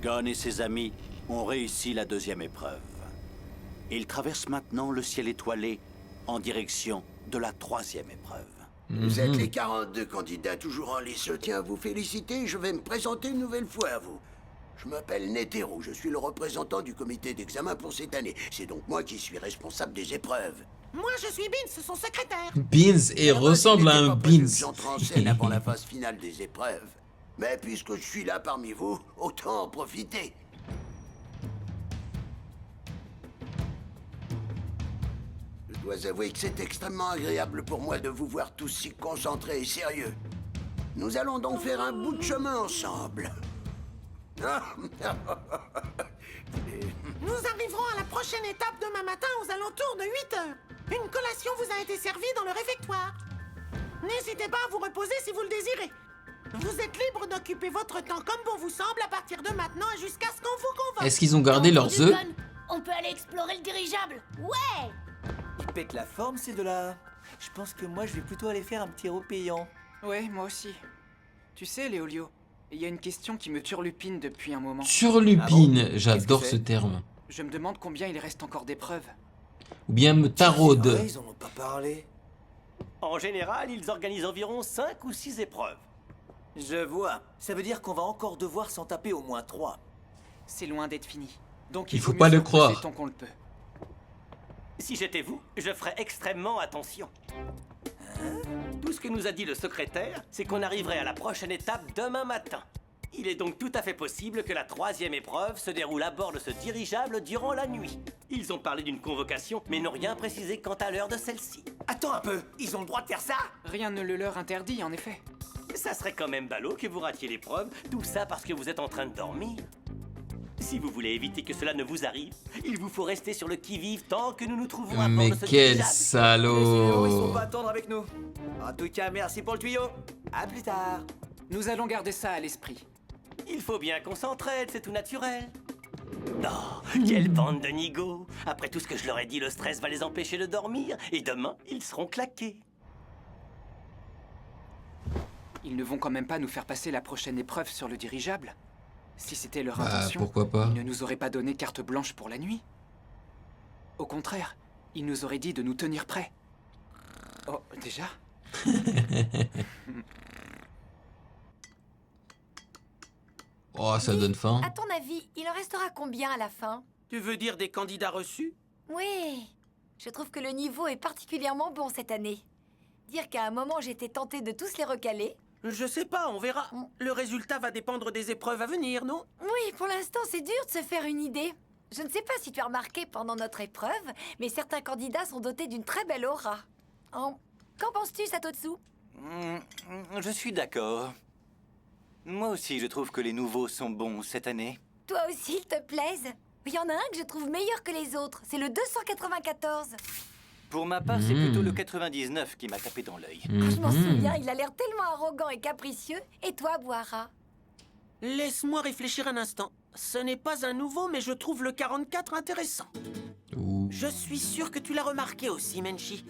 Gon et ses amis ont réussi la deuxième épreuve. Ils traversent maintenant le ciel étoilé en direction de la troisième épreuve. Vous êtes les 42 candidats toujours en lice. Je tiens à vous féliciter. Je vais me présenter une nouvelle fois à vous. Je m'appelle Netero. Je suis le représentant du comité d'examen pour cette année. C'est donc moi qui suis responsable des épreuves. Moi, je suis Beans, son secrétaire. Beans et ressemble à un Beans. Beans. J'entre en scène avant la phase finale des épreuves. Mais puisque je suis là parmi vous, autant en profiter. Je dois avouer que c'est extrêmement agréable pour moi de vous voir tous si concentrés et sérieux. Nous allons donc faire un bout de chemin ensemble. Nous arriverons à la prochaine étape demain matin aux alentours de 8 heures. Une collation vous a été servie dans le réfectoire. N'hésitez pas à vous reposer si vous le désirez. Vous êtes libre d'occuper votre temps comme bon vous semble à partir de maintenant et jusqu'à ce qu'on vous convoque. Est-ce qu'ils ont gardé leurs œufs? On peut aller explorer le dirigeable. Ouais. Ils pètent la forme, ces deux-là. Je pense que moi, je vais plutôt aller faire un petit repayant. Ouais, moi aussi. Tu sais, Léolio, il y a une question qui me turlupine depuis un moment. Turlupine, Ah bon? j'adore Qu'est-ce ce que terme. Je me demande combien il reste encore d'épreuves. Ou bien me C'est taraude. vrai, ils en ont pas parlé. En général, ils organisent environ 5 ou 6 épreuves. Je vois. Ça veut dire qu'on va encore devoir s'en taper au moins 3. C'est loin d'être fini. Donc Il il faut vaut pas mieux le se reposer croire. tant qu'on le peut. Si j'étais vous, je ferais extrêmement attention. Tout ce que nous a dit le secrétaire, c'est qu'on arriverait à la prochaine étape demain matin. Il est donc tout à fait possible que la troisième épreuve se déroule à bord de ce dirigeable durant la nuit. Ils ont parlé d'une convocation, mais n'ont rien précisé quant à l'heure de celle-ci. Attends un peu, ils ont le droit de faire ça? Rien ne le leur interdit, en effet. Ça serait quand même ballot que vous ratiez l'épreuve, tout ça parce que vous êtes en train de dormir. Si vous voulez éviter que cela ne vous arrive, il vous faut rester sur le qui-vive tant que nous nous trouvons à bord Mais de ce quel dirigeable. Sinon, ils sont salaud. pas attendre avec nous. En tout cas, merci pour le tuyau. À plus tard. Nous allons garder ça à l'esprit. Il faut bien qu'on s'entraide, c'est tout naturel. Oh, quelle bande de nigauds! Après tout ce que je leur ai dit, le stress va les empêcher de dormir, et demain, ils seront claqués. Ils ne vont quand même pas nous faire passer la prochaine épreuve sur le dirigeable. Si c'était leur Bah, intention, pourquoi pas. ils ne nous auraient pas donné carte blanche pour la nuit. Au contraire, ils nous auraient dit de nous tenir prêts. Oh, déjà? Oh, ça donne faim. À ton avis, il en restera combien à la fin? Tu veux dire des candidats reçus? Oui. Je trouve que le niveau est particulièrement bon cette année. Dire qu'à un moment j'étais tentée de tous les recaler. Je sais pas, on verra. Le résultat va dépendre des épreuves à venir, non? Oui, pour l'instant, c'est dur de se faire une idée. Je ne sais pas si tu as remarqué pendant notre épreuve, mais certains candidats sont dotés d'une très belle aura. Qu'en penses-tu, Satotsu? Je suis d'accord. Moi aussi, je trouve que les nouveaux sont bons cette année. Toi aussi, il te plaise? Il y en a un que je trouve meilleur que les autres. C'est le 294. Pour ma part, c'est plutôt le 99 qui m'a tapé dans l'œil. Je m'en souviens, il a l'air tellement arrogant et capricieux. Et toi, Boara? Laisse-moi réfléchir un instant. Ce n'est pas un nouveau, mais je trouve le 44 intéressant. Ouh. Je suis sûr que tu l'as remarqué aussi, Menchi.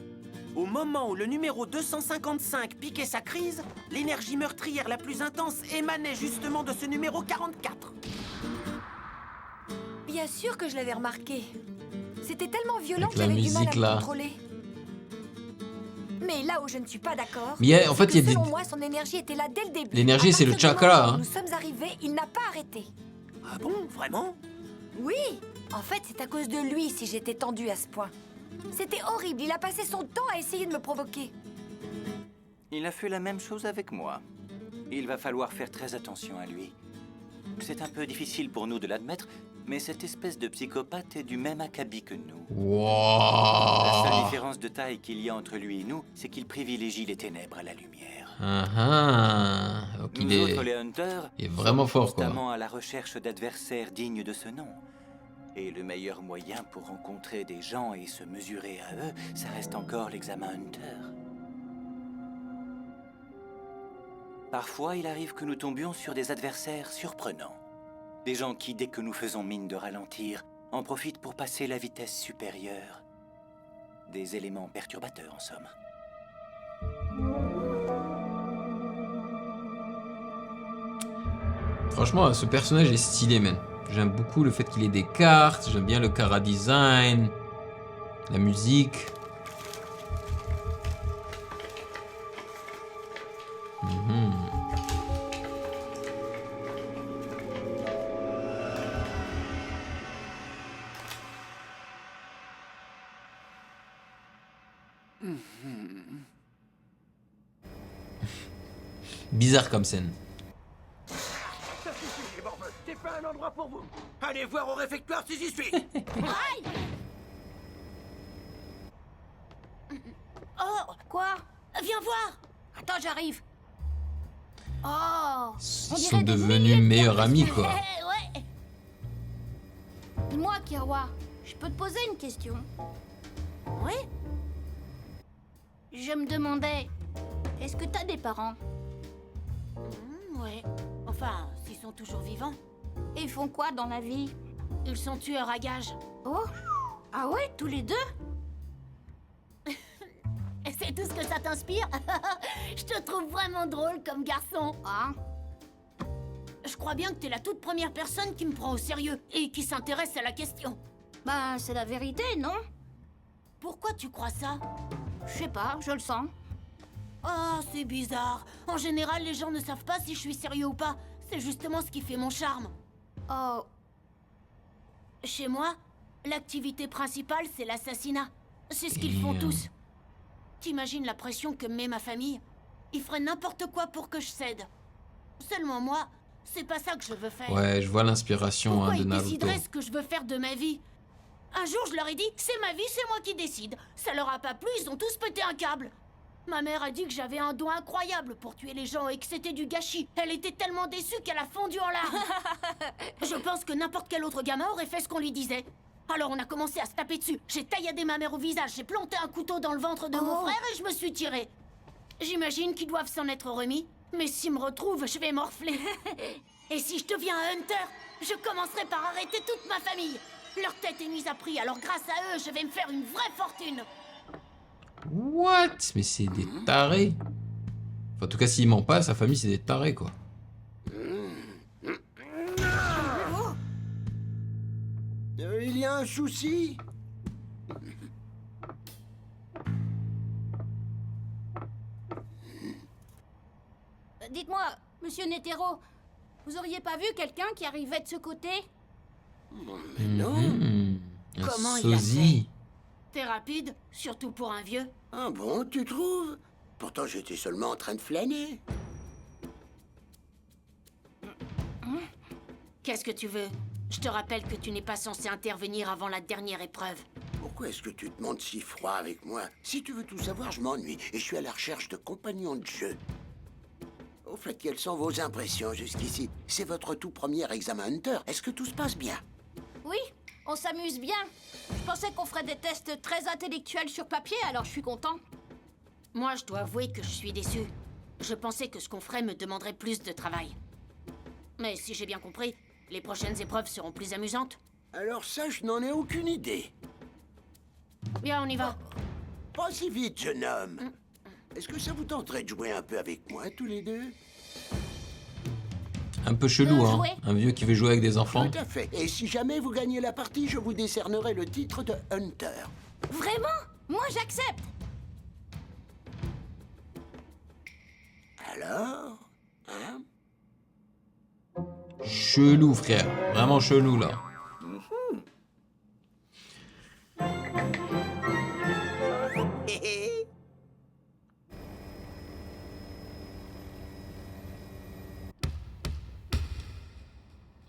Au moment où le numéro 255 piquait sa crise, l'énergie meurtrière la plus intense émanait justement de ce numéro 44. Bien sûr que je l'avais remarqué. C'était tellement violent Avec que la j'avais du mal à musique, le là. contrôler. Mais là où je ne suis pas d'accord, Mais il y a- en c'est fait, il y a que des- selon moi, son énergie était là dès le début. L'énergie, À c'est le partir du chakra, moment où hein. nous sommes arrivés, il n'a pas arrêté. Ah bon, vraiment? Oui, en fait, c'est à cause de lui si j'étais tendue à ce point. C'était horrible, il a passé son temps à essayer de me provoquer. Il a fait la même chose avec moi. Il va falloir faire très attention à lui. C'est un peu difficile pour nous de l'admettre, mais cette espèce de psychopathe est du même acabit que nous. La seule Wow. différence de taille qu'il y a entre lui et nous, c'est qu'il privilégie les ténèbres à la lumière. Donc Nous il autres, est... les Hunters, il est vraiment sommes fort, quoi. constamment à la recherche d'adversaires dignes de ce nom. Et le meilleur moyen pour rencontrer des gens et se mesurer à eux, ça reste encore l'examen Hunter. Parfois, il arrive que nous tombions sur des adversaires surprenants. Des gens qui, dès que nous faisons mine de ralentir, en profitent pour passer la vitesse supérieure. Des éléments perturbateurs, en somme. Franchement, ce personnage est stylé, man. J'aime beaucoup le fait qu'il ait des cartes, j'aime bien le chara design, la musique. Mhm. Bizarre comme scène. C'est pas un endroit pour vous. Allez voir au réfectoire si j'y suis. Oh, quoi? Viens voir. Attends, j'arrive. Oh, Ils sont devenus meilleurs amis, quoi. Ouais. Dis-moi, Kirwa, je peux te poser une question? Oui? Je me demandais, est-ce que t'as des parents? Ouais. Enfin, s'ils sont toujours vivants. Et ils font quoi dans la vie? Ils sont tueurs à gages. Oh? Ah ouais, tous les deux? C'est tout ce que ça t'inspire? Je te trouve vraiment drôle comme garçon. Hein? Je crois bien que t'es la toute première personne qui me prend au sérieux et qui s'intéresse à la question. Ben, c'est la vérité, non? Pourquoi tu crois ça? Je sais pas, je le sens. Oh, c'est bizarre. En général, les gens ne savent pas si je suis sérieux ou pas. C'est justement ce qui fait mon charme. Oh. Chez moi, l'activité principale, c'est l'assassinat. C'est ce qu'ils font tous. T'imagines la pression que met ma famille? Ils feraient n'importe quoi pour que je cède. Seulement moi, c'est pas ça que je veux faire. Ouais, je vois l'inspiration Pourquoi de ils Naruto. décideraient ce que je veux faire de ma vie? Un jour, je leur ai dit, c'est ma vie, c'est moi qui décide. Ça leur a pas plu, ils ont tous pété un câble. Ma mère a dit que j'avais un don incroyable pour tuer les gens et que c'était du gâchis. Elle était tellement déçue qu'elle a fondu en larmes. Je pense que n'importe quel autre gamin aurait fait ce qu'on lui disait. Alors on a commencé à se taper dessus. J'ai tailladé ma mère au visage, j'ai planté un couteau dans le ventre de mon frère et je me suis tirée. J'imagine qu'ils doivent s'en être remis. Mais s'ils me retrouvent, je vais morfler. Et si je deviens un hunter, je commencerai par arrêter toute ma famille. Leur tête est mise à prix, alors grâce à eux, je vais me faire une vraie fortune. What? Mais c'est des tarés. Enfin, en tout cas, s'il ment pas, sa famille, c'est des tarés, quoi. Il y a un souci? Dites-moi, monsieur Netero, vous auriez pas vu quelqu'un qui arrivait de ce côté? Mais non. Un Comment il a sosie. T'es rapide, surtout pour un vieux. Ah bon, tu trouves? Pourtant, j'étais seulement en train de flâner. Qu'est-ce que tu veux? Je te rappelle que tu n'es pas censé intervenir avant la dernière épreuve. Pourquoi est-ce que tu te montres si froid avec moi? Si tu veux tout savoir, je m'ennuie et je suis à la recherche de compagnons de jeu. Au fait, quelles sont vos impressions jusqu'ici? C'est votre tout premier examen Hunter. Est-ce que tout se passe bien? Oui, on s'amuse bien. Je pensais qu'on ferait des tests très intellectuels sur papier, alors je suis content. Moi, je dois avouer que je suis déçu. Je pensais que ce qu'on ferait me demanderait plus de travail. Mais si j'ai bien compris, les prochaines épreuves seront plus amusantes. Alors ça, je n'en ai aucune idée. Bien, on y va. Pas si vite, jeune homme. Est-ce que ça vous tenterait de jouer un peu avec moi, tous les deux? Un peu chelou, hein. jouer. Un vieux qui veut jouer avec des enfants. Tout à fait. Et si jamais vous gagnez la partie, je vous décernerai le titre de Hunter. Vraiment? Moi, j'accepte. Alors? Hein? Chelou, frère. Vraiment chelou, là.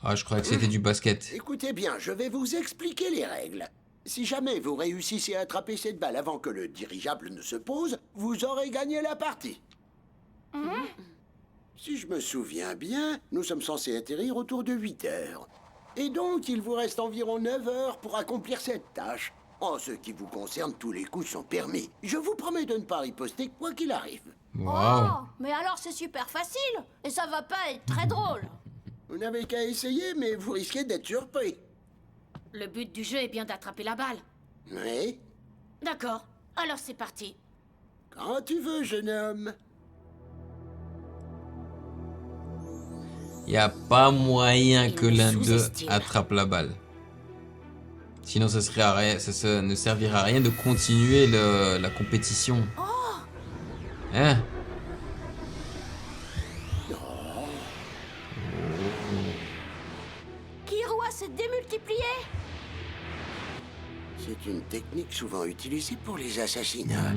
Ah, je croyais que c'était du basket. Écoutez bien, je vais vous expliquer les règles. Si jamais vous réussissez à attraper cette balle avant que le dirigeable ne se pose, vous aurez gagné la partie. Si je me souviens bien, nous sommes censés atterrir autour de 8 heures. Et donc, il vous reste environ 9 heures pour accomplir cette tâche. En ce qui vous concerne, tous les coups sont permis. Je vous promets de ne pas riposter quoi qu'il arrive. Waouh. Oh, mais alors c'est super facile. Et ça va pas être très drôle. Vous n'avez qu'à essayer, mais vous risquez d'être surpris. Le but du jeu est bien d'attraper la balle. Oui? D'accord, alors c'est parti. Quand tu veux, jeune homme. Il y a pas moyen que Il me l'un d'eux sous-estime. attrape la balle. Sinon, ça ne servira à rien de continuer la compétition. Hein? Killua s'est démultiplié. C'est une technique souvent utilisée pour les assassinats.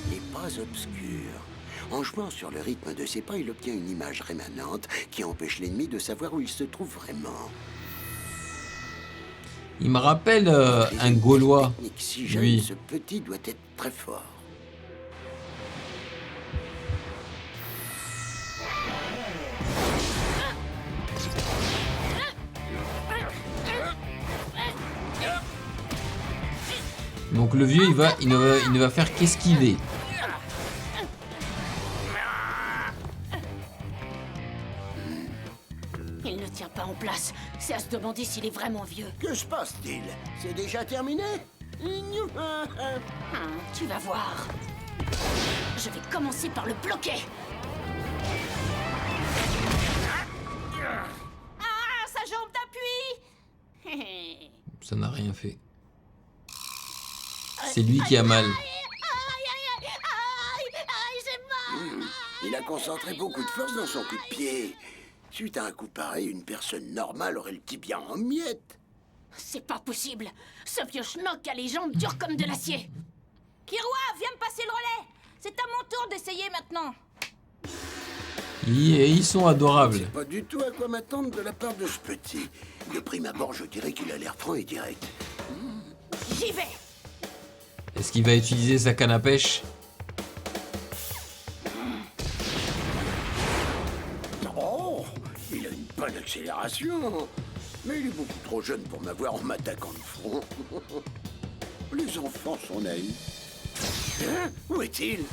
Les pas obscurs. En jouant sur le rythme de ses pas, il obtient une image rémanente qui empêche l'ennemi de savoir où il se trouve vraiment. Il me rappelle Maîtriser un une Gaulois. technique si jeune, Lui. ce petit doit être très fort. Donc le vieux, il ne va faire qu'esquiver. Il ne tient pas en place. C'est à se demander s'il est vraiment vieux. Que se passe-t-il? C'est déjà terminé? Tu vas voir. Je vais commencer par le bloquer. Ah, sa jambe d'appui. Ça n'a rien fait. C'est lui qui a mal. Aïe, j'ai mal. Il a concentré beaucoup de force dans son coup de pied. Suite à un coup pareil, une personne normale aurait le tibia en miettes. C'est pas possible. Ce vieux schnock a les jambes dures comme de l'acier. Killua, viens me passer le relais. C'est à mon tour d'essayer maintenant. Ils sont adorables. C'est pas du tout à quoi m'attendre de la part de ce petit. De prime abord, je dirais qu'il a l'air franc et direct. J'y vais. Est-ce qu'il va utiliser sa canne à pêche? Oh, il a une bonne accélération. Mais il est beaucoup trop jeune pour m'avoir en m'attaquant de front. Les enfants sont naïfs. Hein? Où est-il?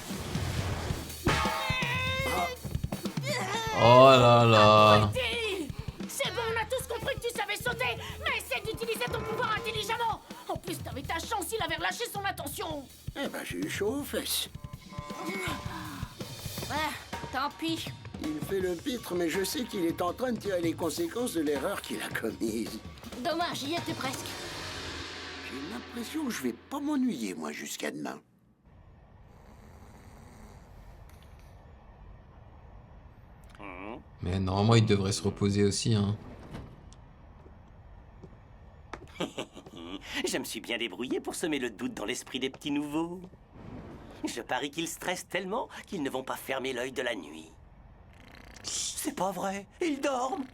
Oh là là. C'est bon, on a tous compris que tu savais sauter. Mais essaie d'utiliser ton pouvoir intelligemment. En plus, t'avais ta chance, il avait relâché son attention. Eh ben, j'ai eu chaud aux fesses. Ouais, tant pis. Il fait le pitre, mais je sais qu'il est en train de tirer les conséquences de l'erreur qu'il a commise. Dommage, j'y étais presque. J'ai l'impression que je vais pas m'ennuyer, moi, jusqu'à demain. Mais normalement, il devrait se reposer aussi. Hein. Je me suis bien débrouillé pour semer le doute dans l'esprit des petits nouveaux. Je parie qu'ils stressent tellement qu'ils ne vont pas fermer l'œil de la nuit. C'est pas vrai, ils dorment.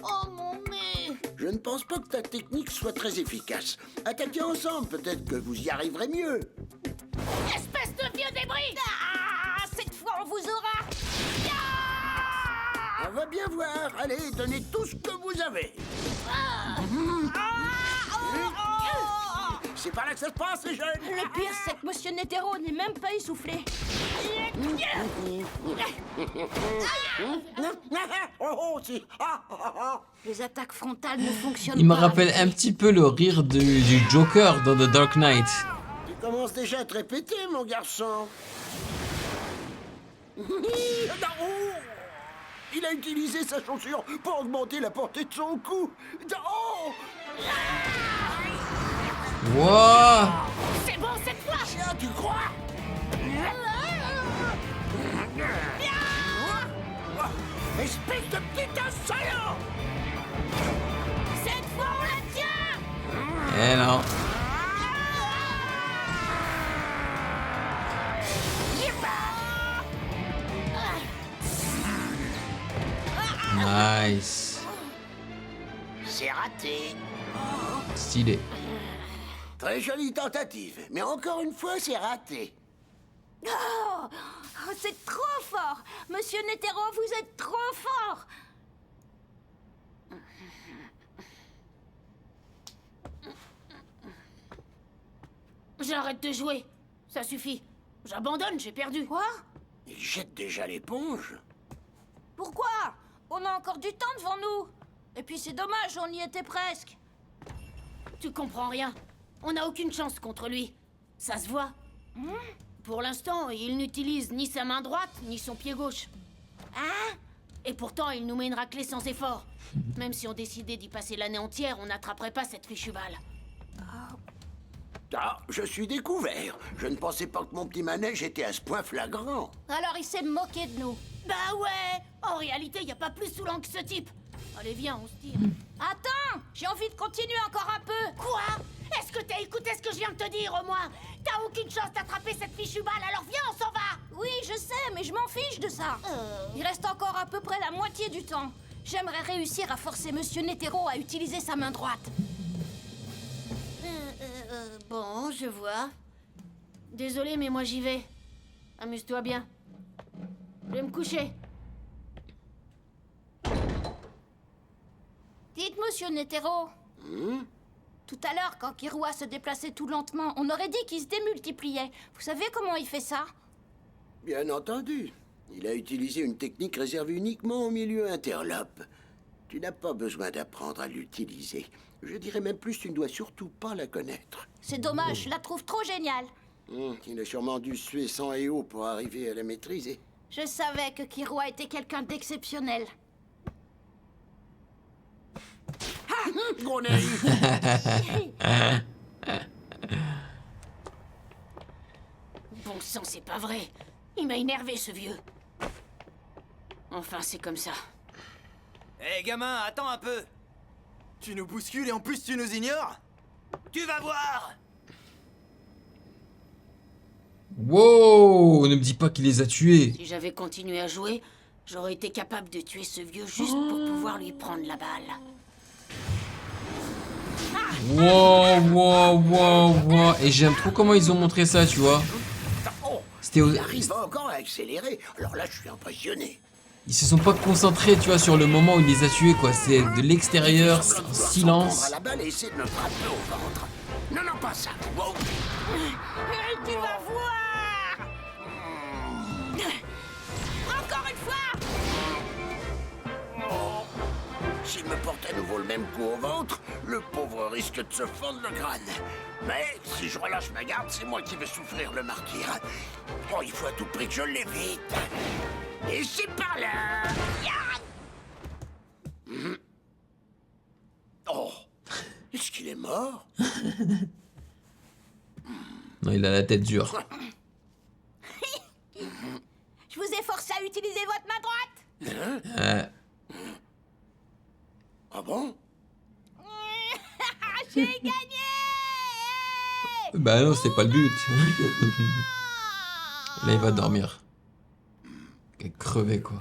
Oh mon nez. Je ne pense pas que ta technique soit très efficace. Attaquez ensemble, peut-être que vous y arriverez mieux. Espèce de vieux débris. Ah, cette fois, on vous aura. On va bien voir. Allez, donnez tout ce que vous avez. C'est par là que ça se passe, les jeunes. Le pire, c'est que Monsieur Netero n'est même pas essoufflé. Oh, si. Les attaques frontales ne fonctionnent Il me pas. rappelle un petit peu le rire du Joker dans The Dark Knight. Tu commences déjà à te répéter, mon garçon. Il a utilisé sa chaussure pour augmenter la portée de son coup. Oh! Wow. C'est bon cette fois. Tiens, tu crois? Espèce de petit assaillant! Cette fois, on la tient. Eh non. Nice. C'est raté. Stylé. Très jolie tentative, mais encore une fois, c'est raté. Oh, c'est trop fort. Monsieur Netero, vous êtes trop fort. J'arrête de jouer. Ça suffit. J'abandonne, j'ai perdu. Quoi? Il jette déjà l'éponge. Pourquoi? On a encore du temps devant nous. Et puis c'est dommage, on y était presque. Tu comprends rien. On n'a aucune chance contre lui. Ça se voit. Pour l'instant, il n'utilise ni sa main droite, ni son pied gauche. Hein? Et pourtant, il nous met une raclée sans effort. Même si on décidait d'y passer l'année entière, on n'attraperait pas cette fichue balle. Ah, je suis découvert. Je ne pensais pas que mon petit manège était à ce point flagrant. Alors il s'est moqué de nous. Bah ouais. En réalité, il n'y a pas plus saoulant que ce type. Allez, viens, on se tire. Attends, j'ai envie de continuer encore un peu. Quoi? Est-ce que t'as écouté ce que je viens de te dire, au moins? T'as aucune chance d'attraper cette fichue balle, alors viens, on s'en va. Oui, je sais, mais je m'en fiche de ça. Il reste encore à peu près la moitié du temps. J'aimerais réussir à forcer Monsieur Netero à utiliser sa main droite. Bon, je vois. Désolé, mais moi j'y vais. Amuse-toi bien. Je vais me coucher. Dites, Monsieur Netero. Tout à l'heure, quand Kirua se déplaçait tout lentement, on aurait dit qu'il se démultipliait. Vous savez comment il fait ça? Bien entendu. Il a utilisé une technique réservée uniquement au milieu interlope. Tu n'as pas besoin d'apprendre à l'utiliser. Je dirais même plus, tu ne dois surtout pas la connaître. C'est dommage, je la trouve trop géniale. Il a sûrement dû suer sang et eau pour arriver à la maîtriser. Je savais que Kirua était quelqu'un d'exceptionnel. Gros naïf. Bon sang, c'est pas vrai. Il m'a énervé, ce vieux. Enfin, c'est comme ça. Hé, gamin, attends un peu. Tu nous bouscules et en plus tu nous ignores? Tu vas voir. Wow, ne me dis pas qu'il les a tués. Si j'avais continué à jouer, j'aurais été capable de tuer ce vieux juste pour pouvoir lui prendre la balle. Wow. Et j'aime trop comment ils ont montré ça, tu vois. C'était Il arrive encore à accélérer. Alors là, je suis impressionné. Ils se sont pas concentrés, tu vois, sur le moment où il les a tués, quoi. C'est de l'extérieur, Il va en falloir silence. s'en prendre à la balle et essayer de me frapper au ventre. Non, pas ça. Wow. Tu vas voir. Encore une fois. S'il me porte à nouveau le même coup au ventre, le pauvre risque de se fendre le crâne. Mais si je relâche ma garde, c'est moi qui vais souffrir le martyre. Oh, il faut à tout prix que je l'évite. Et c'est par là. Oh, est-ce qu'il est mort? Non, il a la tête dure. Je vous ai forcé à utiliser votre main droite. Ah bon? J'ai gagné. Bah non, c'est pas le but. Là, il va dormir. Il est crevé, quoi.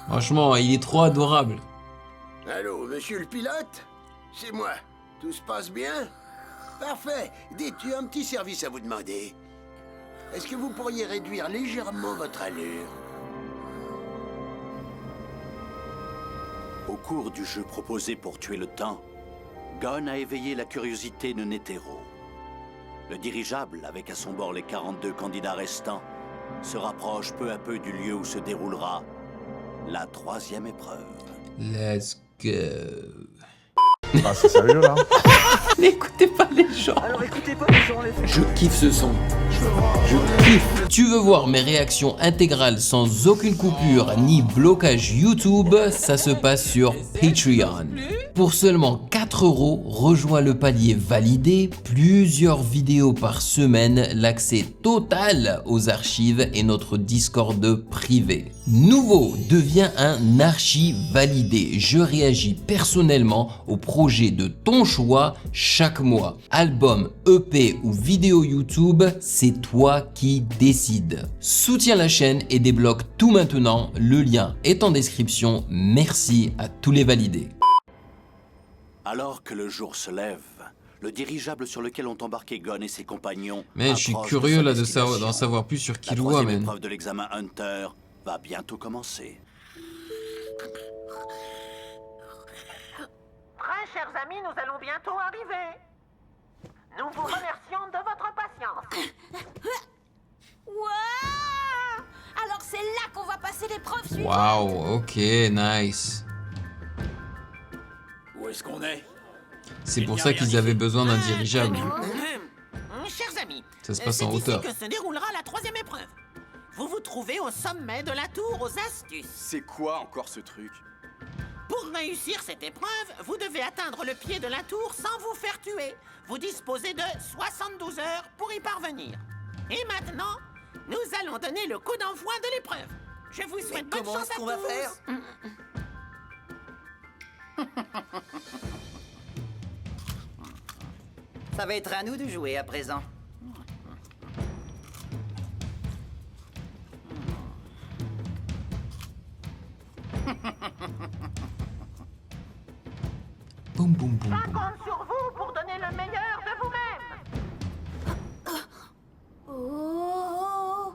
Franchement, il est trop adorable. Allô, monsieur le pilote? C'est moi. Tout se passe bien? Parfait. Dites, j'ai un petit service à vous demander. Est-ce que vous pourriez réduire légèrement votre allure? Au cours du jeu proposé pour tuer le temps, Gon a éveillé la curiosité de Netero. Le dirigeable, avec à son bord les 42 candidats restants, se rapproche peu à peu du lieu où se déroulera la 3e épreuve. Let's go. Ah, c'est sérieux là? N'écoutez pas les gens. Alors écoutez pas les gens, les Je kiffe ce son. Je kiffe. Tu veux voir mes réactions intégrales sans aucune coupure ni blocage YouTube? Ça se passe sur Patreon. Pour seulement 4 €, rejoins le palier validé, plusieurs vidéos par semaine, l'accès total aux archives et notre Discord privé. Nouveau, deviens un archi validé. Je réagis personnellement au projet de ton choix chaque mois. Album, EP ou vidéo YouTube, c'est toi qui décides. Soutiens la chaîne et débloque tout maintenant. Le lien est en description. Merci à tous les validés. Alors que le jour se lève, le dirigeable sur lequel ont embarqué Gon et ses compagnons... Mais je suis approche curieux sa là destination. d'en savoir plus sur La Killua, 3e man. épreuve de l'examen Hunter va bientôt commencer. Très chers amis, nous allons bientôt arriver. Nous vous remercions de votre patience. Waouh! Alors C'est là qu'on va passer l'épreuve suivante. Waouh, ok, nice. Où est-ce qu'on est? C'est pour ça qu'ils avaient besoin d'un dirigeable. Chers amis, Ça se passe en c'est hauteur. ici que se déroulera la 3e épreuve. Vous vous trouvez au sommet de la tour aux astuces. C'est quoi encore ce truc? Pour réussir cette épreuve, vous devez atteindre le pied de la tour sans vous faire tuer. Vous disposez de 72 heures pour y parvenir. Et maintenant, nous allons donner le coup d'envoi de l'épreuve. Je vous souhaite bonne chance à tous. Comment est-ce qu'on va faire? Ça va être à nous de jouer à présent. Boum, boum, boum. Je compte sur vous pour donner le meilleur de vous-même. Oh.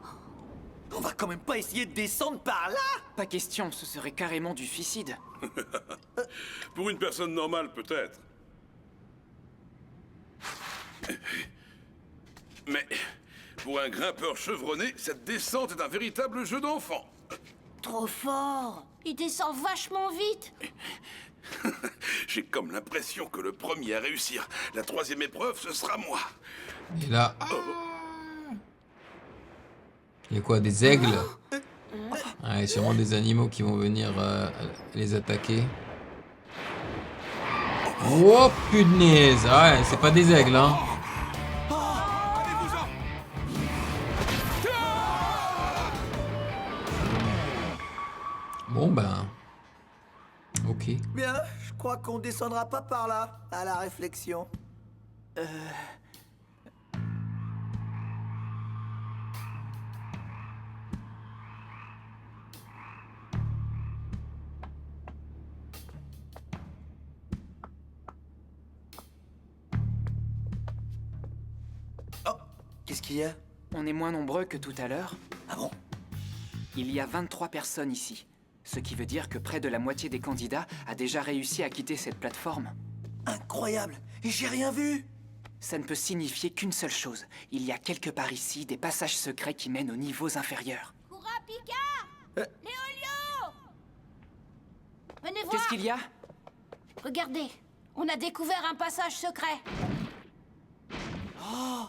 On va quand même pas essayer de descendre par là. Pas question, ce serait carrément du suicide. Pour une personne normale, peut-être. Mais pour un grimpeur chevronné, cette descente est un véritable jeu d'enfant. Trop fort. Il descend vachement vite. J'ai comme l'impression que le premier à réussir la 3e épreuve, ce sera moi. Et là... Il y a quoi, des aigles? Ouais, sûrement des animaux qui vont venir les attaquer. Oh punaise! Ah ouais, c'est pas des aigles, hein. Bon ben... Ok. Bien, je crois qu'on descendra pas par là, à la réflexion. Oh, qu'est-ce qu'il y a? On est moins nombreux que tout à l'heure. Ah bon? Il y a 23 personnes ici. Ce qui veut dire que près de la moitié des candidats a déjà réussi à quitter cette plateforme. Incroyable! Et j'ai rien vu! Ça ne peut signifier qu'une seule chose. Il y a quelque part ici des passages secrets qui mènent aux niveaux inférieurs. Kurapika! Léolio! Venez voir! Qu'est-ce qu'il y a? Regardez, on a découvert un passage secret. Oh!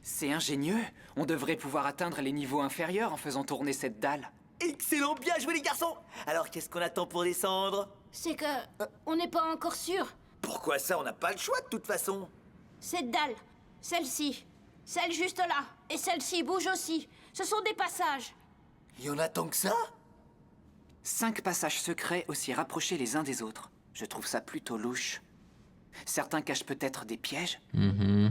C'est ingénieux. On devrait pouvoir atteindre les niveaux inférieurs en faisant tourner cette dalle. Excellent, bien joué les garçons! Alors qu'est-ce qu'on attend pour descendre? C'est que... on n'est pas encore sûr. Pourquoi ça? On n'a pas le choix de toute façon. Cette dalle, celle-ci, celle juste là, et celle-ci bouge aussi. Ce sont des passages. Il y en a tant que ça? 5 passages secrets aussi rapprochés les uns des autres. Je trouve ça plutôt louche. Certains cachent peut-être des pièges.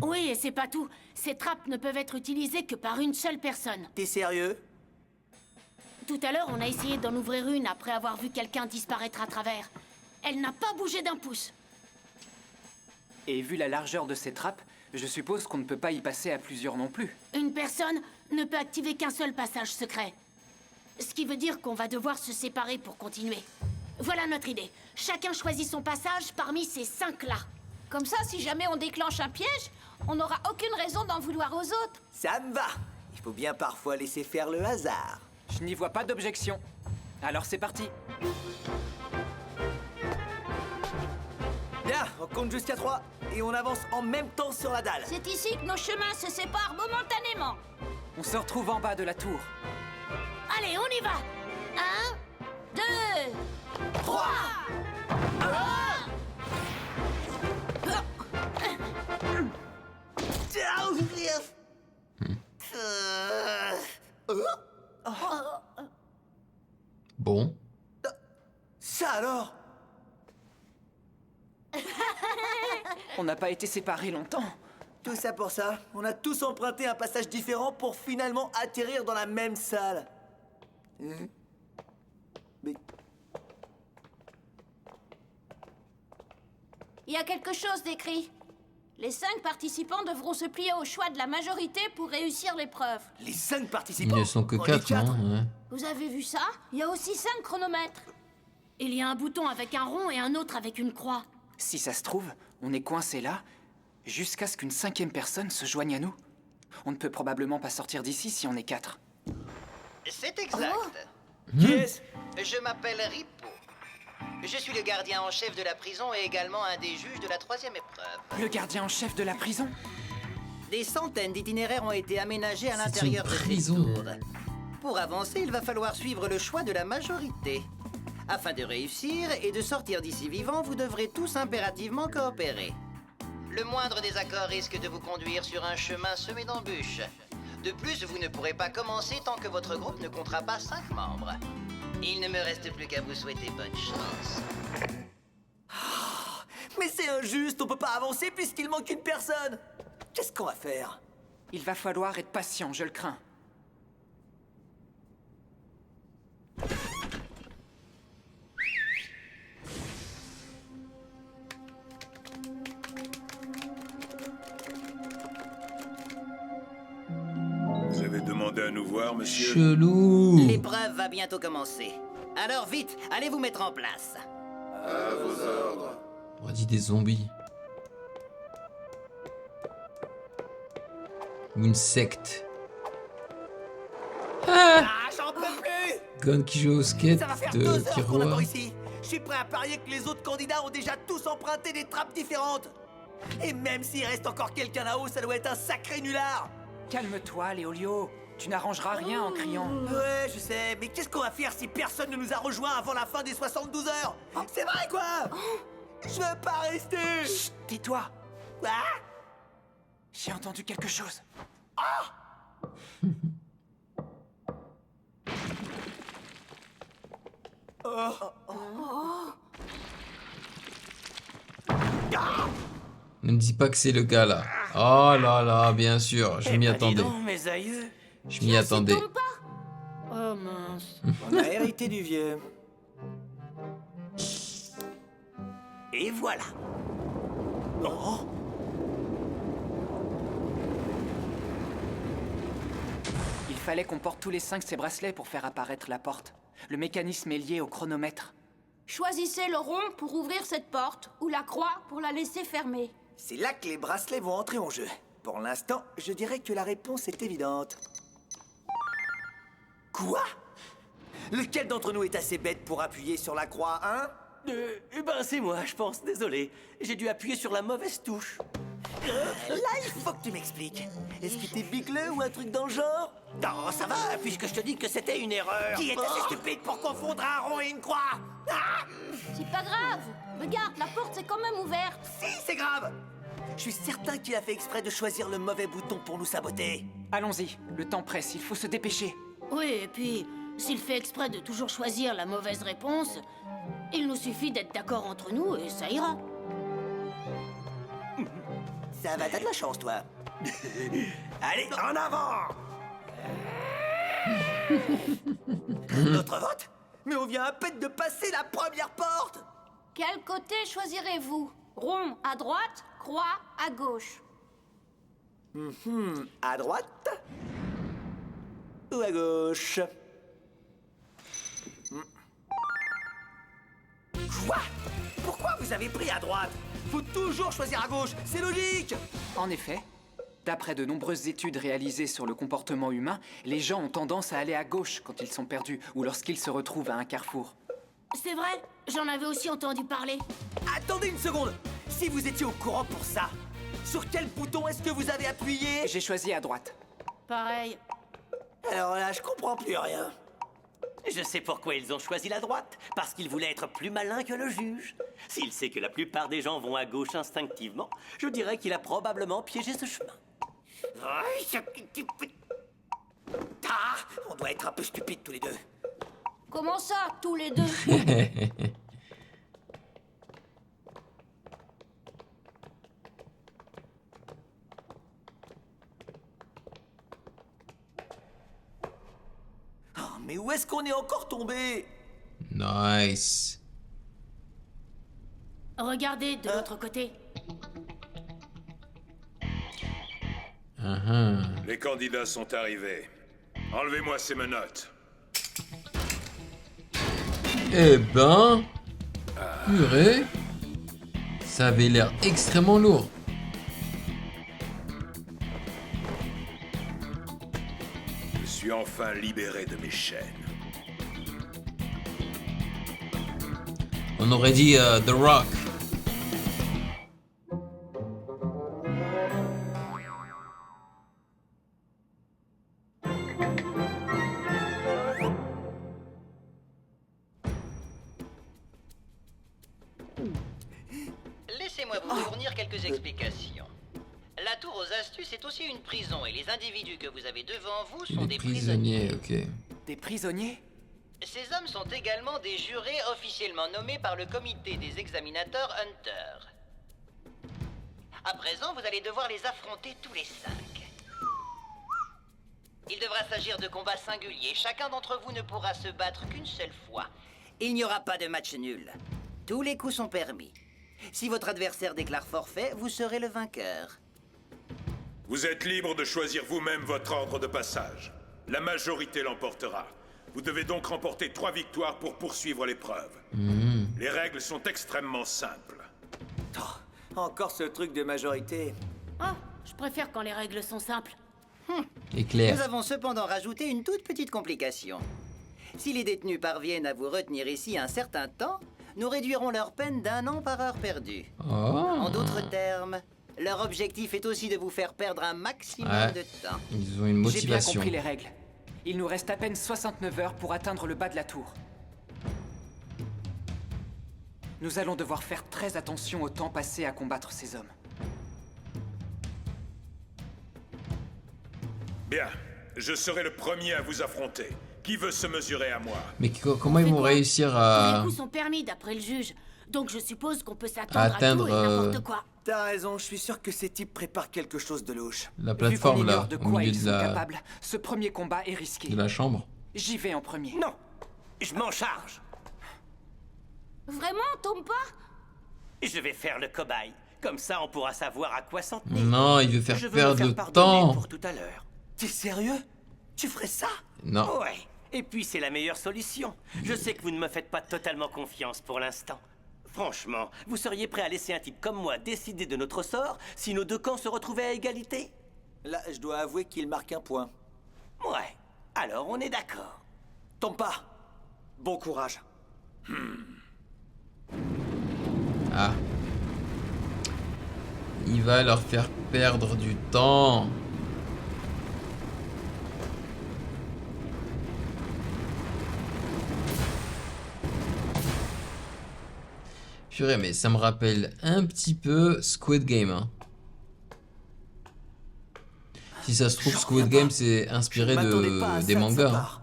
Oui, et c'est pas tout. Ces trappes ne peuvent être utilisées que par une seule personne. T'es sérieux? Tout à l'heure, on a essayé d'en ouvrir une après avoir vu quelqu'un disparaître à travers. Elle n'a pas bougé d'un pouce. Et vu la largeur de ces trappes, je suppose qu'on ne peut pas y passer à plusieurs non plus. Une personne ne peut activer qu'un seul passage secret. Ce qui veut dire qu'on va devoir se séparer pour continuer. Voilà notre idée. Chacun choisit son passage parmi ces 5-là. Comme ça, si jamais on déclenche un piège, on n'aura aucune raison d'en vouloir aux autres. Ça me va! Il faut bien parfois laisser faire le hasard. Je n'y vois pas d'objection. Alors c'est parti. Bien, on compte jusqu'à 3 et on avance en même temps sur la dalle. C'est ici que nos chemins se séparent momentanément. On se retrouve en bas de la tour. Allez, on y va. 1, 2, 3. Bon. Ça alors? On n'a pas été séparés longtemps. Tout ça pour ça. On a tous emprunté un passage différent pour finalement atterrir dans la même salle. Mais Il y a quelque chose d'écrit. Les 5 participants devront se plier au choix de la majorité pour réussir l'épreuve. les 5 Ils participants. ne sont que On est 4, quatre. non? Ouais. Vous avez vu ça? Il y a aussi 5 chronomètres. Il y a un bouton avec un rond et un autre avec une croix. Si ça se trouve, on est coincé là, jusqu'à ce qu'une 5e personne se joigne à nous. On ne peut probablement pas sortir d'ici si on est 4. C'est exact. Qui est-ce? Je m'appelle Ripo. Je suis le gardien en chef de la prison et également un des juges de la 3e épreuve. Le gardien en chef de la prison? Des centaines d'itinéraires ont été aménagés à C'est l'intérieur une de cette prison. tour. Pour avancer, il va falloir suivre le choix de la majorité. Afin de réussir et de sortir d'ici vivant, vous devrez tous impérativement coopérer. Le moindre désaccord risque de vous conduire sur un chemin semé d'embûches. De plus, vous ne pourrez pas commencer tant que votre groupe ne comptera pas 5 membres. Il ne me reste plus qu'à vous souhaiter bonne chance. Mais c'est injuste, on peut pas avancer puisqu'il manque une personne. Qu'est-ce qu'on va faire? Il va falloir être patient, je le crains. Vous avez demandé à nous voir, monsieur? Chelou. L'épreuve va bientôt commencer. Alors vite, allez vous mettre en place. À vos ordres. On dit des zombies. Ou une secte. Ah, j'en peux plus! Gon qui joue au skate Ça va faire de 2 heures qu'on Kiroa. attend ici. Je suis prêt à parier que les autres candidats ont déjà tous emprunté des trappes différentes. Et même s'il reste encore quelqu'un là-haut, ça doit être un sacré nulard. Calme-toi, Léolio. Tu n'arrangeras rien en criant. Ouais, je sais, mais qu'est-ce qu'on va faire si personne ne nous a rejoints avant la fin des 72 heures? C'est vrai, quoi? Je veux pas rester. Chut, tais-toi. Ah! J'ai entendu quelque chose. Ne me dis pas que c'est le gars là. Oh là là, bien sûr, je m'y attendais. Mes aïeux, Je m'y attendais. Oh mince. on a hérité du vieux. Et voilà. Oh. Il fallait qu'on porte tous les 5 ces bracelets pour faire apparaître la porte. Le mécanisme est lié au chronomètre. Choisissez le rond pour ouvrir cette porte ou la croix pour la laisser fermer. C'est là que les bracelets vont entrer en jeu. Pour l'instant, je dirais que la réponse est évidente. Quoi? Lequel d'entre nous est assez bête pour appuyer sur la croix, hein? Ben c'est moi, je pense, désolé. J'ai dû appuyer sur la mauvaise touche. Là, il faut que tu m'expliques. Est-ce que t'es bigleux ou un truc dans le genre? Non, ça va, puisque je te dis que c'était une erreur. Qui est assez stupide pour confondre un rond et une croix? Ah! C'est pas grave. Regarde, la porte s'est quand même ouverte. Si, c'est grave. Je suis certain qu'il a fait exprès de choisir le mauvais bouton pour nous saboter. Allons-y, le temps presse, il faut se dépêcher. Oui, et puis, s'il fait exprès de toujours choisir la mauvaise réponse, il nous suffit d'être d'accord entre nous et ça ira. Ça va, t'as de la chance, toi. Allez, en avant! Notre vote? Mais on vient à peine de passer la première porte! Quel côté choisirez-vous? Rond à droite, croix à gauche. À droite? Ou à gauche? Quoi? Pourquoi vous avez pris à droite? Faut toujours choisir à gauche, c'est logique! En effet, d'après de nombreuses études réalisées sur le comportement humain, les gens ont tendance à aller à gauche quand ils sont perdus ou lorsqu'ils se retrouvent à un carrefour. C'est vrai, j'en avais aussi entendu parler. Attendez une seconde! Si vous étiez au courant pour ça, sur quel bouton est-ce que vous avez appuyé? J'ai choisi à droite. Pareil. Alors là, je comprends plus rien. Je sais pourquoi ils ont choisi la droite. Parce qu'ils voulaient être plus malins que le juge. S'il sait que la plupart des gens vont à gauche instinctivement, je dirais qu'il a probablement piégé ce chemin. Ah, on doit être un peu stupides tous les deux. Comment ça, tous les deux? Oh, mais où est-ce qu'on est encore tombé? Nice. Regardez de l'autre côté. Les candidats sont arrivés. Enlevez-moi ces menottes. Eh ben... Purée. Ça avait l'air extrêmement lourd. Je suis enfin libéré de mes chaînes. On aurait dit The Rock. Laissez-moi vous fournir quelques explications. La tour aux astuces est aussi une prison et les individus que vous avez devant vous sont des prisonniers. Ok. Des prisonniers? Ces hommes sont également des jurés officiellement nommés par le comité des examinateurs Hunter. À présent, vous allez devoir les affronter tous les 5. Il devra s'agir de combats singuliers. Chacun d'entre vous ne pourra se battre qu'une seule fois. Il n'y aura pas de match nul. Tous les coups sont permis. Si votre adversaire déclare forfait, vous serez le vainqueur. Vous êtes libre de choisir vous-même votre ordre de passage. La majorité l'emportera. Vous devez donc remporter 3 victoires pour poursuivre l'épreuve. Les règles sont extrêmement simples. Oh, encore ce truc de majorité. Ah, je préfère quand les règles sont simples. Éclair. Nous avons cependant rajouté une toute petite complication. Si les détenus parviennent à vous retenir ici un certain temps, nous réduirons leur peine d'1 an par heure perdue. Oh. En d'autres termes, leur objectif est aussi de vous faire perdre un maximum de temps. Ils ont une J'ai bien motivation. compris les règles. Il nous reste à peine 69 heures pour atteindre le bas de la tour. Nous allons devoir faire très attention au temps passé à combattre ces hommes. Bien, je serai le premier à vous affronter. Qui veut se mesurer à moi? Mais comment ils vont réussir Tous à... les coups sont permis d'après le juge. Donc je suppose qu'on peut s'attendre À à atteindre, tout et n'importe quoi. T'as raison, je suis sûr que ces types préparent quelque chose de louche. la Vu qu'on plateforme ignore là, de au quoi milieu ils de sont la, capables, ce premier combat est risqué. de la chambre? J'y vais en premier. Non, je m'en charge. Vraiment, tombe pas? Je vais faire le cobaye. Comme ça, on pourra savoir à quoi s'en tenir. Non, il veut faire Je veux perdre me faire le pardonner temps. pour tout à l'heure. T'es sérieux? Tu ferais ça? Non. Ouais. Et puis, c'est la meilleure solution. Je sais que vous ne me faites pas totalement confiance pour l'instant. Franchement, vous seriez prêt à laisser un type comme moi décider de notre sort si nos deux camps se retrouvaient à égalité? Là, je dois avouer qu'il marque un point. Ouais. Alors, on est d'accord. Tombe pas. Bon courage. Ah. Il va leur faire perdre du temps. Purée, mais ça me rappelle un petit peu Squid Game. Hein. Si ça se trouve, Squid Game c'est inspiré des mangas. Hein.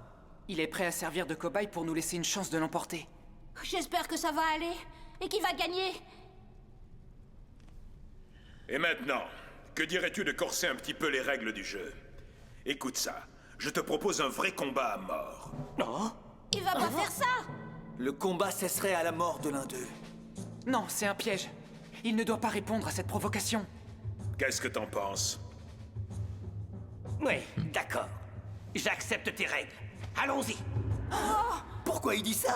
Il est prêt à servir de cobaye pour nous laisser une chance de l'emporter. J'espère que ça va aller. Et qui va gagner? Et maintenant, que dirais-tu de corser un petit peu les règles du jeu? Écoute ça, je te propose un vrai combat à mort. Non? Il va pas faire ça! Le combat cesserait à la mort de l'un d'eux. Non, c'est un piège. Il ne doit pas répondre à cette provocation. Qu'est-ce que t'en penses? Oui, d'accord. J'accepte tes règles. Allons-y. Pourquoi il dit ça?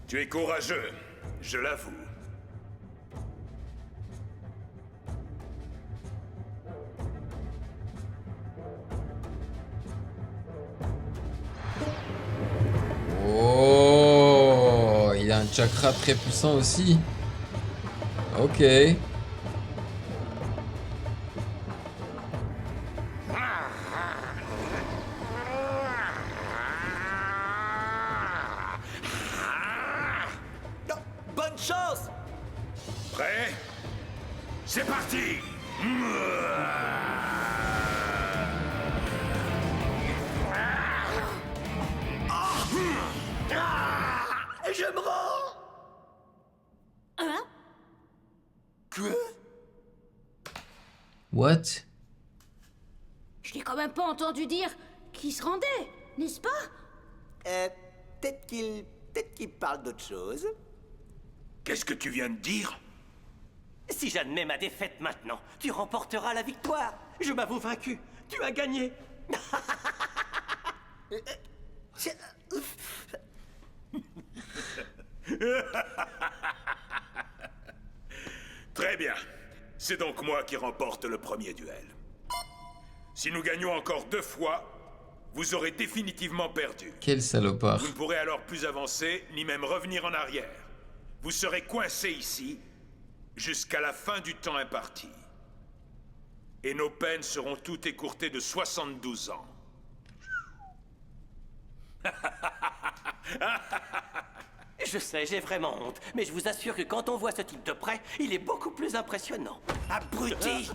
Tu es courageux, je l'avoue. Oh, il a un chakra très puissant aussi. Ok. Bonne chance! Prêt? C'est parti! Je me rends! Hein? Quoi? What? Je l'ai quand même pas entendu dire qu'il se rendait, n'est-ce pas? Peut-être qu'il parle d'autre chose. Qu'est-ce que tu viens de dire? Si j'admets ma défaite maintenant, tu remporteras la victoire. Je m'avoue vaincu. Tu as gagné. Très bien. C'est donc moi qui remporte le premier duel. Si nous gagnons encore 2 fois, vous aurez définitivement perdu. Quel salopard. Vous ne pourrez alors plus avancer, ni même revenir en arrière. Vous serez coincé ici, jusqu'à la fin du temps imparti. Et nos peines seront toutes écourtées de 72 ans. Je sais, j'ai vraiment honte, mais je vous assure que quand on voit ce type de près, il est beaucoup plus impressionnant. Abruti!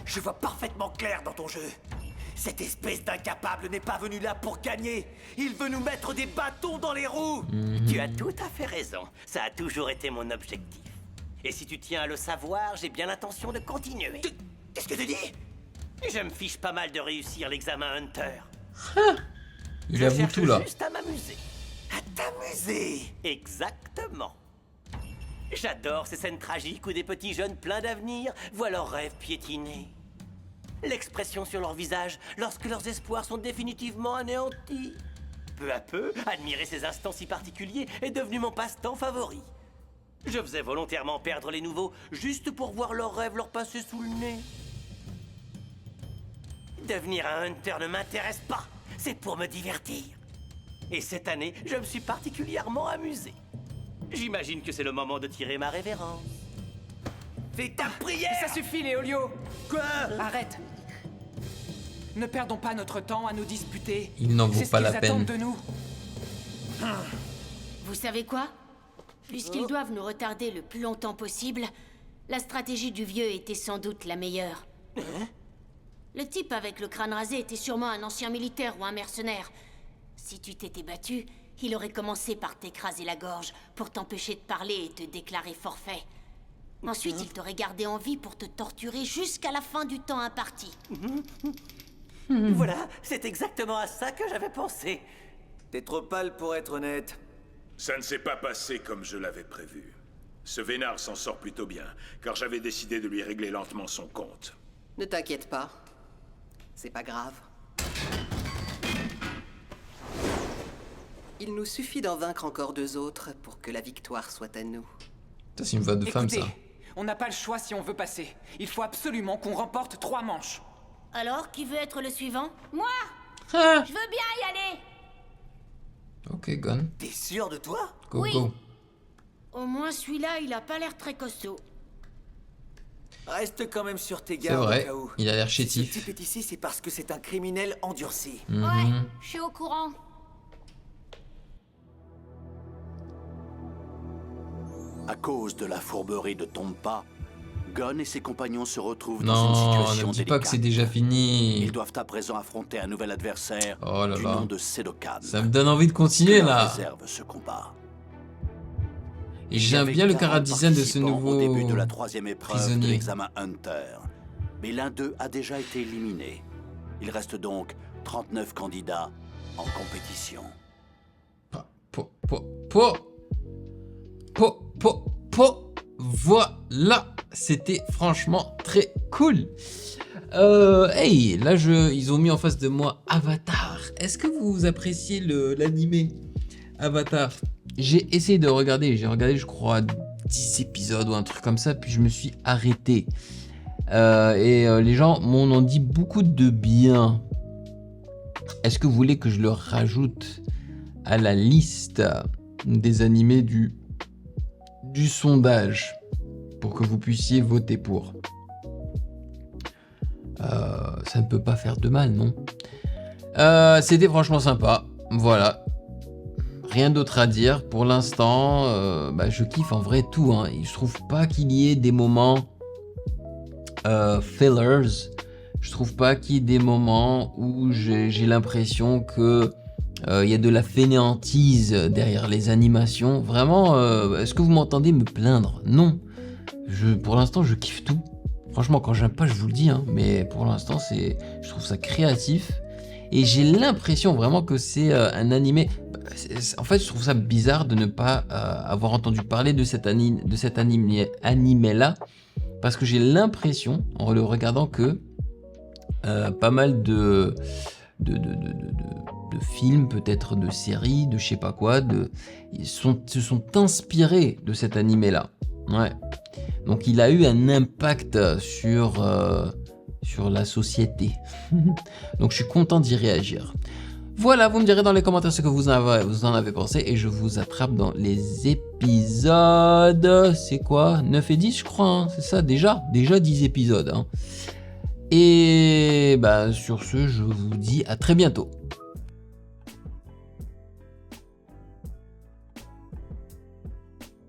Je vois parfaitement clair dans ton jeu. Cette espèce d'incapable n'est pas venu là pour gagner. Il veut nous mettre des bâtons dans les roues. Tu as tout à fait raison. Ça a toujours été mon objectif. Et si tu tiens à le savoir, j'ai bien l'intention de continuer. Qu'est-ce que tu dis? Je me fiche pas mal de réussir l'examen Hunter. Il avoue tout là. Juste à m'amuser. À t'amuser? Exactement. J'adore ces scènes tragiques où des petits jeunes pleins d'avenir voient leurs rêves piétinés. L'expression sur leur visage lorsque leurs espoirs sont définitivement anéantis. Peu à peu, admirer ces instants si particuliers est devenu mon passe-temps favori. Je faisais volontairement perdre les nouveaux juste pour voir leurs rêves leur passer sous le nez. Devenir un hunter ne m'intéresse pas, c'est pour me divertir. Et cette année, je me suis particulièrement amusé. J'imagine que c'est le moment de tirer ma révérence. Fais ta prière! Ça suffit, Léolio! Quoi? Arrête! Ne perdons pas notre temps à nous disputer. Il n'en vaut pas la C'est ce qu'ils peine. attendent de nous. Vous savez quoi? Puisqu'ils doivent nous retarder le plus longtemps possible, la stratégie du vieux était sans doute la meilleure. Le type avec le crâne rasé était sûrement un ancien militaire ou un mercenaire. Si tu t'étais battu, il aurait commencé par t'écraser la gorge pour t'empêcher de parler et te déclarer forfait. Ensuite, il t'aurait gardé en vie pour te torturer jusqu'à la fin du temps imparti. Voilà, c'est exactement à ça que j'avais pensé. T'es trop pâle pour être honnête. Ça ne s'est pas passé comme je l'avais prévu. Ce vénard s'en sort plutôt bien, car j'avais décidé de lui régler lentement son compte. Ne t'inquiète pas. C'est pas grave. Il nous suffit d'en vaincre encore 2 autres pour que la victoire soit à nous. Ça, c'est une voix de femme, Écoutez, ça. on n'a pas le choix si on veut passer. Il faut absolument qu'on remporte 3 manches. Alors, qui veut être le suivant? Moi, Ah. je veux bien y aller. Ok, Gon. T'es sûr de toi? Go, Oui. go. Au moins, celui-là, il a pas l'air très costaud. Reste quand même sur tes C'est gardes vrai, au cas où. il a l'air Si ce chétif. type est ici, c'est parce que c'est un criminel endurci. Ouais, je suis au courant. À cause de la fourberie de Tompa, Gon et ses compagnons se retrouvent dans une Non, situation ne dis délicate. pas que c'est déjà fini. Ils doivent à présent affronter un nouvel adversaire Oh là du là. nom de Sedokan. Ça me donne envie de continuer Que leur là. réserve ce combat. Et j'aime bien le cara design de ce nouveau Au début de la 3e épreuve de prisonnier. l'examen Hunter. Mais l'un d'eux a déjà été éliminé. Il reste donc 39 candidats en compétition. Voilà, c'était franchement très cool. Hey, là ils ont mis en face de moi Avatar. Est-ce que vous appréciez l'animé Avatar? J'ai essayé de regarder, je crois 10 épisodes ou un truc comme ça, puis je me suis arrêté. Les gens m'en ont dit beaucoup de bien. Est-ce que vous voulez que je le rajoute à la liste des animés du sondage pour que vous puissiez voter pour? Ça ne peut pas faire de mal, non? C'était franchement sympa. Voilà. Rien d'autre à dire. Pour l'instant, je kiffe en vrai tout. Hein. Je trouve pas qu'il y ait des moments fillers. Je trouve pas qu'il y ait des moments où j'ai l'impression que il y a de la fainéantise derrière les animations. Vraiment, est-ce que vous m'entendez me plaindre? Non. Pour l'instant, je kiffe tout. Franchement, quand j'aime pas, je vous le dis. Hein, mais pour l'instant, je trouve ça créatif. Et j'ai l'impression vraiment que c'est un animé... En fait, je trouve ça bizarre de ne pas avoir entendu parler de cet animé-là. Parce que j'ai l'impression, en le regardant, que pas mal de films, peut-être de séries, de je sais pas quoi, se sont inspirés de cet animé-là. Ouais. Donc il a eu un impact sur sur la société. Donc je suis content d'y réagir. Voilà, vous me direz dans les commentaires ce que vous en avez pensé et je vous attrape dans les épisodes. C'est quoi? 9 et 10 je crois, hein, c'est ça déjà 10 épisodes. Hein. Et bah, sur ce, je vous dis à très bientôt.